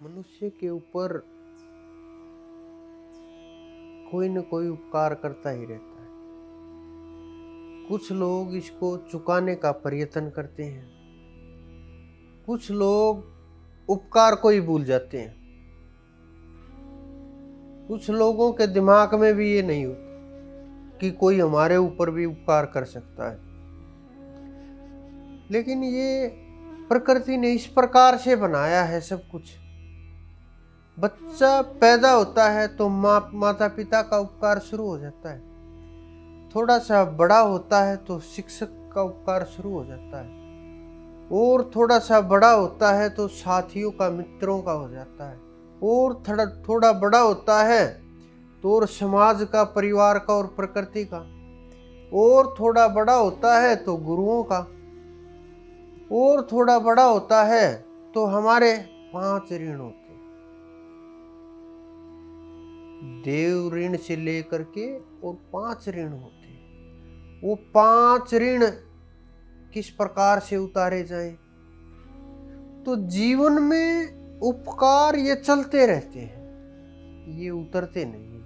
मनुष्य के ऊपर कोई न कोई उपकार करता ही रहता है। कुछ लोग इसको चुकाने का प्रयत्न करते हैं, कुछ लोग उपकार को ही भूल जाते हैं। कुछ लोगों के दिमाग में भी ये नहीं होता कि कोई हमारे ऊपर भी उपकार कर सकता है। लेकिन ये प्रकृति ने इस प्रकार से बनाया है सब कुछ। बच्चा पैदा होता है तो माता पिता का उपकार शुरू हो जाता है। थोड़ा सा बड़ा होता है तो शिक्षक का उपकार शुरू हो जाता है, और थोड़ा सा बड़ा होता है तो साथियों का, मित्रों का हो जाता है, और थोड़ा बड़ा होता है तो और समाज का, परिवार का और प्रकृति का, और थोड़ा बड़ा होता है तो गुरुओं का, और थोड़ा बड़ा होता है तो हमारे 5 ऋण होते। देव ऋण से लेकर के और 5 ऋण होते। वो 5 ऋण किस प्रकार से उतारे जाएं? तो जीवन में उपकार ये चलते रहते हैं, ये उतरते नहीं।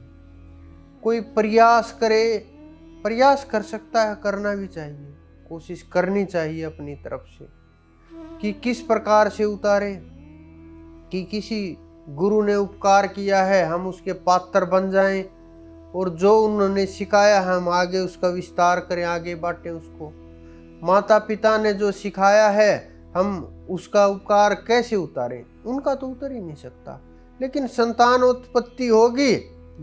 कोई प्रयास करे, प्रयास कर सकता है, करना भी चाहिए, कोशिश करनी चाहिए अपनी तरफ से कि किस प्रकार से उतारे, कि किसी गुरु ने उपकार किया है हम उसके पात्र बन जाएं, और जो उन्होंने सिखाया हम आगे उसका विस्तार करें, आगे बांटें उसको। माता पिता ने जो सिखाया है हम उसका उपकार कैसे उतारें? उनका तो उतर ही नहीं सकता। लेकिन संतानोत्पत्ति होगी,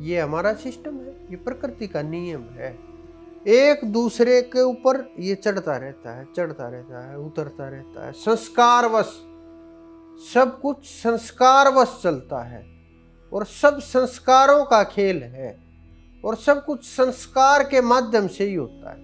ये हमारा सिस्टम है, ये प्रकृति का नियम है। एक दूसरे के ऊपर ये चढ़ता रहता है, चढ़ता रहता है, उतरता रहता है। संस्कारवश सब कुछ संस्कारवश चलता है, और सब संस्कारों का खेल है, और सब कुछ संस्कार के माध्यम से ही होता है।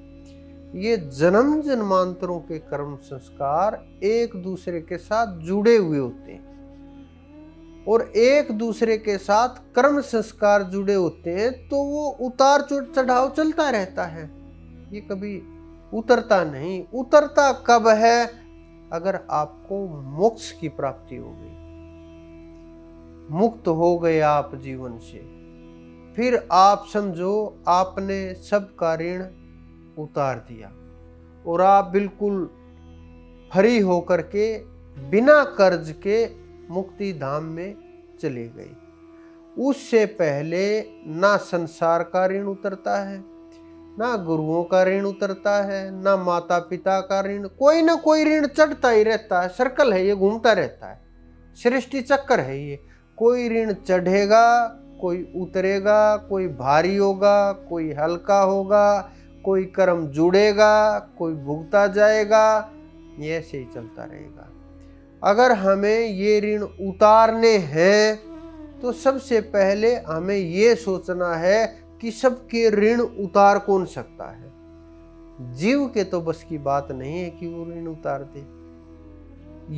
ये जन्म जन्मांतरों के कर्म संस्कार एक दूसरे के साथ जुड़े हुए होते हैं, और एक दूसरे के साथ कर्म संस्कार जुड़े होते हैं तो वो उतार चढ़ाव चलता रहता है, ये कभी उतरता नहीं। उतरता कब है? अगर आपको मोक्ष की प्राप्ति हो गई, मुक्त हो गए आप जीवन से, फिर आप समझो आपने सबका ऋण उतार दिया और आप बिल्कुल फ्री होकर के बिना कर्ज के मुक्ति धाम में चले गए। उससे पहले ना संसार का ऋण उतरता है, ना गुरुओं का ऋण उतरता है, ना माता पिता का ऋण। कोई ना कोई ऋण चढ़ता ही रहता है, सर्कल है ये, घूमता रहता है, सृष्टि चक्कर है ये। कोई ऋण चढ़ेगा, कोई उतरेगा, कोई भारी होगा, कोई हल्का होगा, कोई कर्म जुड़ेगा, कोई भुगता जाएगा, ये ऐसे ही चलता रहेगा। अगर हमें ये ऋण उतारने हैं तो सबसे पहले हमें ये सोचना है कि सबके ऋण उतार कौन सकता है। जीव के तो बस की बात नहीं है कि वो ऋण उतार दे,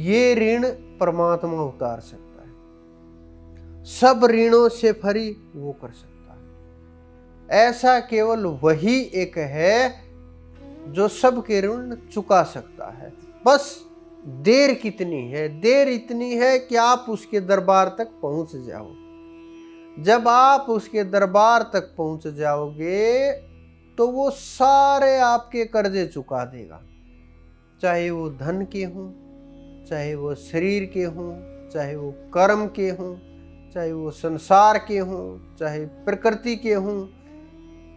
ये ऋण परमात्मा उतार सकता है। सब ऋणों से फ्री वो कर सकता है। ऐसा केवल वही एक है जो सबके ऋण चुका सकता है। बस देर कितनी है? देर इतनी है कि आप उसके दरबार तक पहुंच जाओ। जब आप उसके दरबार तक पहुंच जाओगे तो वो सारे आपके कर्जे चुका देगा, चाहे वो धन के हों, चाहे वो शरीर के हों, चाहे वो कर्म के हों, चाहे वो संसार के हों, चाहे प्रकृति के हों।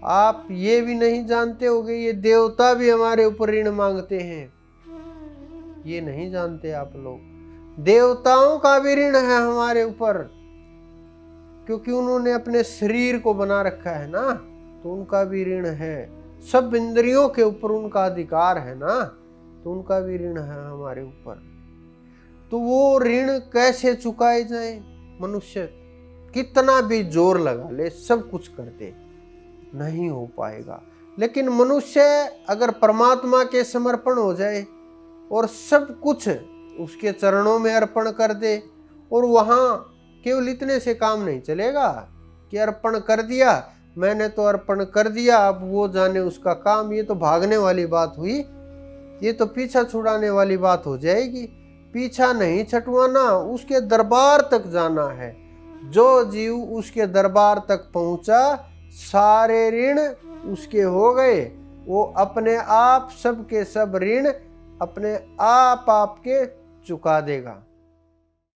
आप ये भी नहीं जानते होंगे ये देवता भी हमारे ऊपर ऋण मांगते हैं, ये नहीं जानते आप लोग। देवताओं का भी ऋण है हमारे ऊपर, क्योंकि उन्होंने अपने शरीर को बना रखा है ना, तो उनका भी ऋण है। सब इंद्रियों के ऊपर उनका अधिकार है ना, तो उनका भी ऋण है हमारे ऊपर। तो वो ऋण कैसे चुकाए जाए? मनुष्य कितना भी जोर लगा ले, सब कुछ कर दे, नहीं हो पाएगा। लेकिन मनुष्य अगर परमात्मा के समर्पण हो जाए और सब कुछ उसके चरणों में अर्पण कर दे, और वहां केवल इतने से काम नहीं चलेगा कि अर्पण कर दिया, मैंने तो अर्पण कर दिया, अब वो जाने उसका काम। ये तो भागने वाली बात हुई, ये तो पीछा छुड़ाने वाली बात हो जाएगी। पीछा नहीं छटवाना, उसके दरबार तक जाना है। जो जीव उसके दरबार तक पहुंचा, सारे ऋण उसके हो गए। वो अपने आप सब के सब ऋण अपने आप आपके चुका देगा।